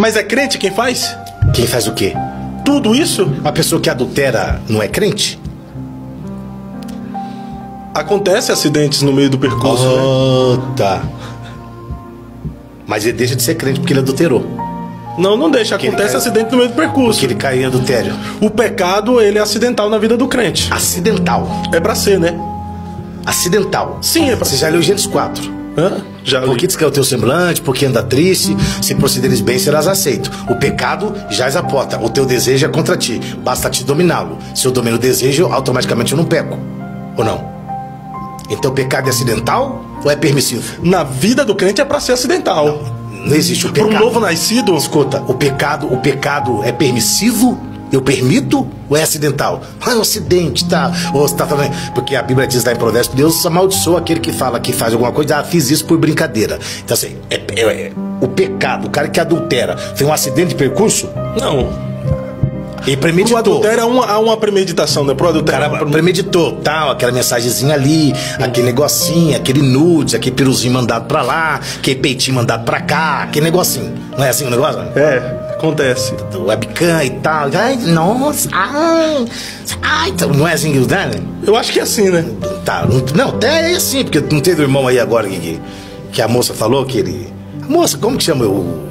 Mas é crente quem faz? Quem faz o quê? Tudo isso? Uma pessoa que adultera não é crente? Acontece acidentes no meio do percurso, né? Tá. Mas ele deixa de ser crente porque ele adulterou. Não deixa. Acontece acidente no meio do percurso. Porque ele caiu em adultério. O pecado, ele é acidental na vida do crente. Acidental. É pra ser, né? Acidental. Sim, é pra Você ser. já leu Gênesis 4. Já li. Porque descaiu o teu semblante, porque anda triste, se procederes bem, serás aceito. O pecado jaz a porta, o teu desejo é contra ti, basta te dominá-lo. Se eu domino o desejo, automaticamente eu não peco. Ou não? Então o pecado é acidental ou é permissivo? Na vida do crente é pra ser acidental. Não existe o pecado. Para um novo nascido... Escuta, o pecado é permissivo? Eu permito ou é acidental? Ah, é um acidente, tá? Ou você tá falando... Porque a Bíblia diz lá em Provérbios que Deus amaldiçoa aquele que fala que faz alguma coisa. Ah, fiz isso por brincadeira. Então assim, o pecado, o cara que adultera, foi um acidente de percurso? Não. E premeditou. Pro adultério há uma premeditação, né? Pro adultério. O cara premeditou, tal, aquela mensagenzinha ali, aquele negocinho, aquele nude, aquele piruzinho mandado pra lá, aquele peitinho mandado pra cá, aquele negocinho. Não é assim o negócio? É, acontece. Do webcam e tal. Ai, nossa, ai, não é assim, né? Eu acho que é assim, né? Tá, não, até é assim, porque não teve o irmão aí agora que a moça falou que ele... A moça, como que chama? Eu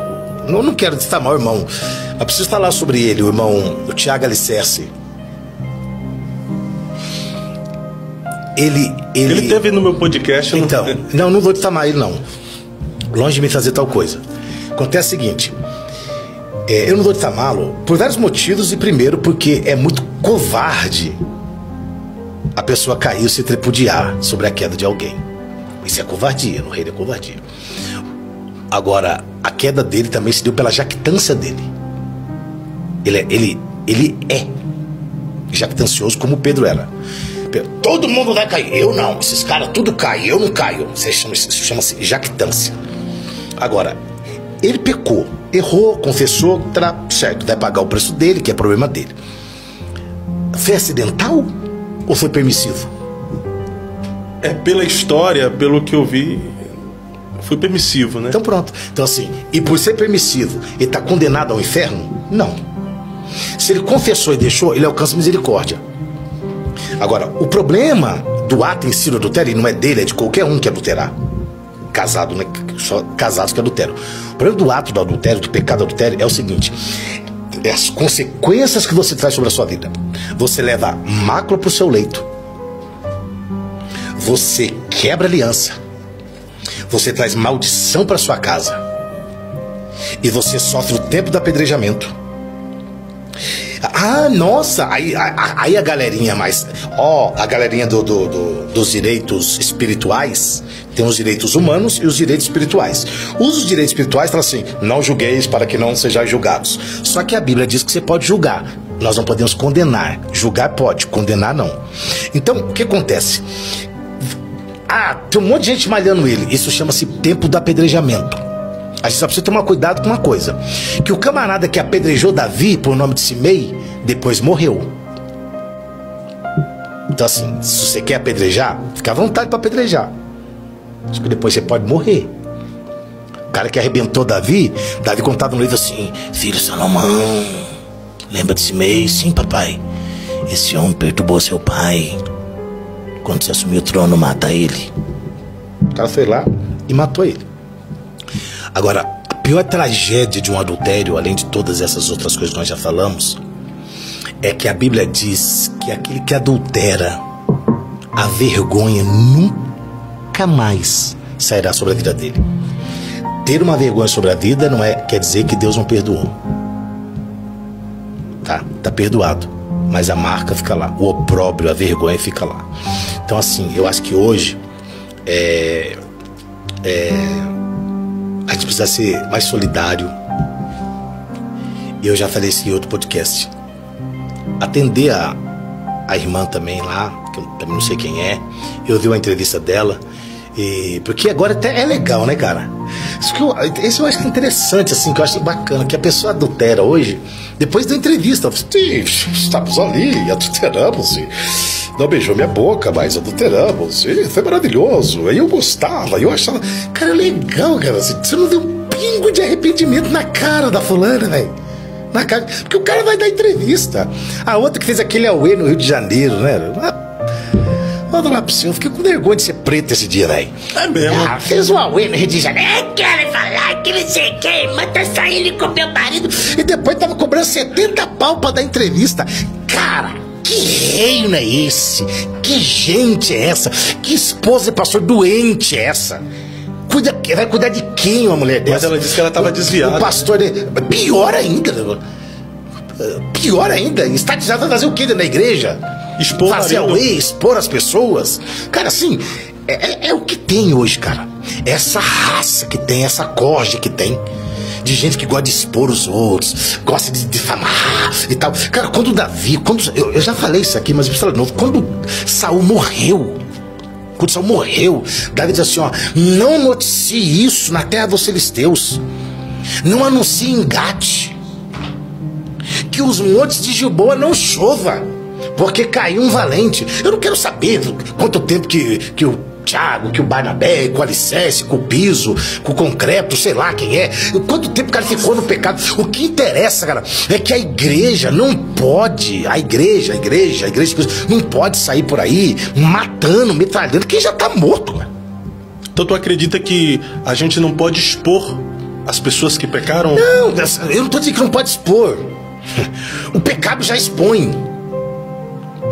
não quero difamar o irmão. Eu preciso falar sobre ele, o irmão, o Tiago Alicerce. Ele teve no meu podcast. Então, não vou difamar ele, não. Longe de me fazer tal coisa. Acontece o seguinte, eu não vou difamá-lo por vários motivos. E primeiro, porque é muito covarde a pessoa cair e se tripudiar sobre a queda de alguém. Isso é covardia, no reino é covardia. Agora, a queda dele também se deu pela jactância dele. Ele é jactancioso como Pedro era. Todo mundo vai cair, eu não. Esses caras tudo caem, eu não caio. Isso chama-se jactância. Agora, ele pecou, errou, confessou, tá certo, vai pagar o preço dele, que é problema dele. Foi acidental ou foi permissivo? Pela história, pelo que eu vi, foi permissivo, né? Então pronto. Então assim, e por ser permissivo, ele está condenado ao inferno? Não. Se ele confessou e deixou, ele alcança misericórdia. Agora, o problema do ato em si do adultério não é dele, é de qualquer um que adulterar. Casado, né? Só casados que adulteram. O problema do ato do adultério, do pecado do adultério, é o seguinte: é as consequências que você traz sobre a sua vida. Você leva mácula pro seu leito. Você quebra aliança. Você traz maldição para sua casa. E você sofre o tempo do apedrejamento. Ah, nossa, aí a galerinha mais... a galerinha dos direitos espirituais, tem os direitos humanos e os direitos espirituais. Os direitos espirituais falam assim: não julgueis para que não sejais julgados. Só que a Bíblia diz que você pode julgar. Nós não podemos condenar. Julgar pode, condenar não. Então, o que acontece? Tem um monte de gente malhando ele. Isso chama-se tempo do apedrejamento. A gente só precisa tomar cuidado com uma coisa: que o camarada que apedrejou Davi por nome de Simei, depois morreu. Então assim, se você quer apedrejar, fica à vontade para apedrejar. Só que depois você pode morrer. O cara que arrebentou Davi contava no livro assim: filho Salomão, lembra de Simei? Sim, papai. Esse homem perturbou seu pai. Quando você assumiu o trono, mata ele. O cara foi lá e matou ele. Agora, a pior tragédia de um adultério, além de todas essas outras coisas que nós já falamos, é que a Bíblia diz que aquele que adultera, a vergonha nunca mais sairá sobre a vida dele. Ter uma vergonha sobre a vida não quer dizer que Deus não perdoou. Tá perdoado, mas a marca fica lá, o opróbrio, a vergonha fica lá. Então assim, eu acho que hoje a gente precisa ser mais solidário. E eu já falei isso em outro podcast. Atender a irmã também lá, que eu também não sei quem é. Eu vi uma entrevista dela. Porque agora até é legal, né, cara? Isso eu acho que é interessante, assim, que eu acho bacana, que a pessoa adultera hoje, depois da entrevista, estamos ali, adulteramos, não beijou minha boca, mas adulteramos, foi maravilhoso, aí eu gostava, eu achava, cara, legal, cara, assim, você não vê um pingo de arrependimento na cara da fulana, velho. Na cara. Porque o cara vai dar entrevista. A outra que fez aquele auê no Rio de Janeiro, né? Vou falar pra você, eu fiquei com vergonha de ser preto esse dia, velho. É mesmo? Fez um auê no Rio de Janeiro. Quero falar que não sei quem, manda sair ele com meu marido. E depois tava cobrando 70 pau pra dar entrevista. Cara, que reino é esse? Que gente é essa? Que esposa de pastor doente é essa? Vai cuidar de quem uma mulher dessa? Mas ela disse que ela tava desviada. O pastor... Pior ainda. Pior ainda. Estatizado vai fazer o quê na igreja? Expor fazer auê, expor as pessoas. Cara, assim, é o que tem hoje, cara. Essa raça que tem, essa corja que tem. De gente que gosta de expor os outros, gosta de difamar e tal. Cara, quando Davi... eu já falei isso aqui, mas eu preciso falar de novo. Quando Saul morreu... Quando Saul morreu, Davi diz assim, ó, não noticie isso na terra dos filisteus. Não anuncie em Gate que os montes de Gilboa não chova, porque caiu um valente. Eu não quero saber quanto tempo que o Tiago, que o Barnabé, com o alicerce, com o piso, com o concreto, sei lá quem é. Quanto tempo o cara ficou no pecado. O que interessa, cara, é que a igreja não pode, a igreja não pode sair por aí matando, metralhando quem já tá morto, cara. Então tu acredita que a gente não pode expor as pessoas que pecaram? Não, eu não tô dizendo que não pode expor. O pecado já expõe.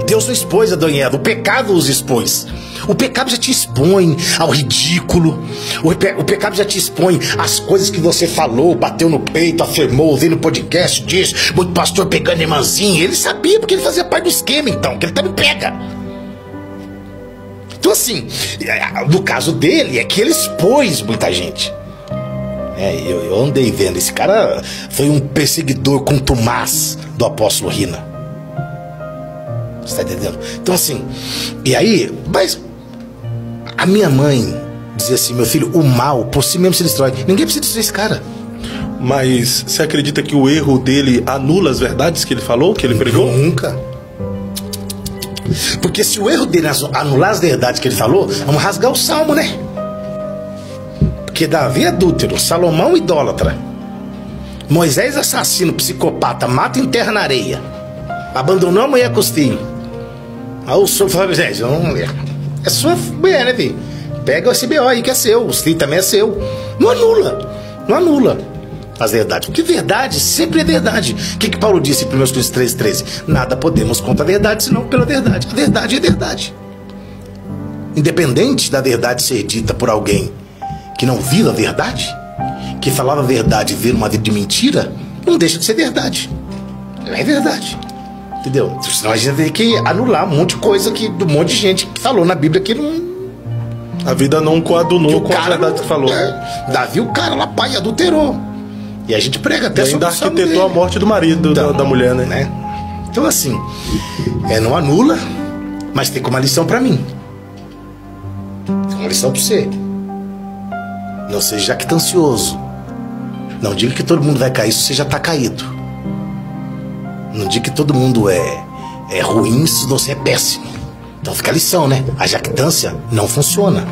Deus não expôs Adão e Eva, o pecado os expôs. O pecado já te expõe ao ridículo. O pecado já te expõe às coisas que você falou, bateu no peito, afirmou, ouviu no podcast, disse, muito pastor pegando irmãzinha. Ele sabia porque ele fazia parte do esquema, então, que ele também pega. Então assim, no caso dele é que ele expôs muita gente. Eu andei vendo, esse cara foi um perseguidor contumaz do apóstolo Rina. Você tá entendendo? Então assim, e aí, mas a minha mãe dizia assim, meu filho, o mal por si mesmo se destrói. Ninguém precisa destruir esse cara. Mas você acredita que o erro dele anula as verdades que ele falou, que ele pregou? Nunca. Porque se o erro dele anular as verdades que ele falou, vamos rasgar o salmo, né? Porque Davi é adúltero, Salomão idólatra, Moisés assassino, psicopata, mata e enterra na areia, abandonou a mulher com os filhos. Aí o senhor fala, é sua mulher, né, filho? Pega esse BO aí que é seu, os filhos também é seu. Não anula as verdades, porque verdade sempre é verdade. O que Paulo disse em 1 Coríntios 13:13? Nada podemos contra a verdade, senão pela verdade. A verdade é verdade. Independente da verdade ser dita por alguém que não viva a verdade, que falava a verdade e vira uma vida de mentira, não deixa de ser verdade. Não é verdade. Entendeu? Senão a gente tem que anular um monte de coisa do monte de gente que falou na Bíblia que não... A vida não coadunou com a verdade que falou. Davi, o cara lá, pai, adulterou. E a gente prega até sobre isso. Ainda arquitetou a morte do marido, então, da mulher, né? Então assim, não anula, mas tem como uma lição pra mim. Tem uma lição pra você. Não seja jactancioso. Não diga que todo mundo vai cair se você já tá caído. Não diga que todo mundo é ruim se você é péssimo. Então fica a lição, né? A jactância não funciona.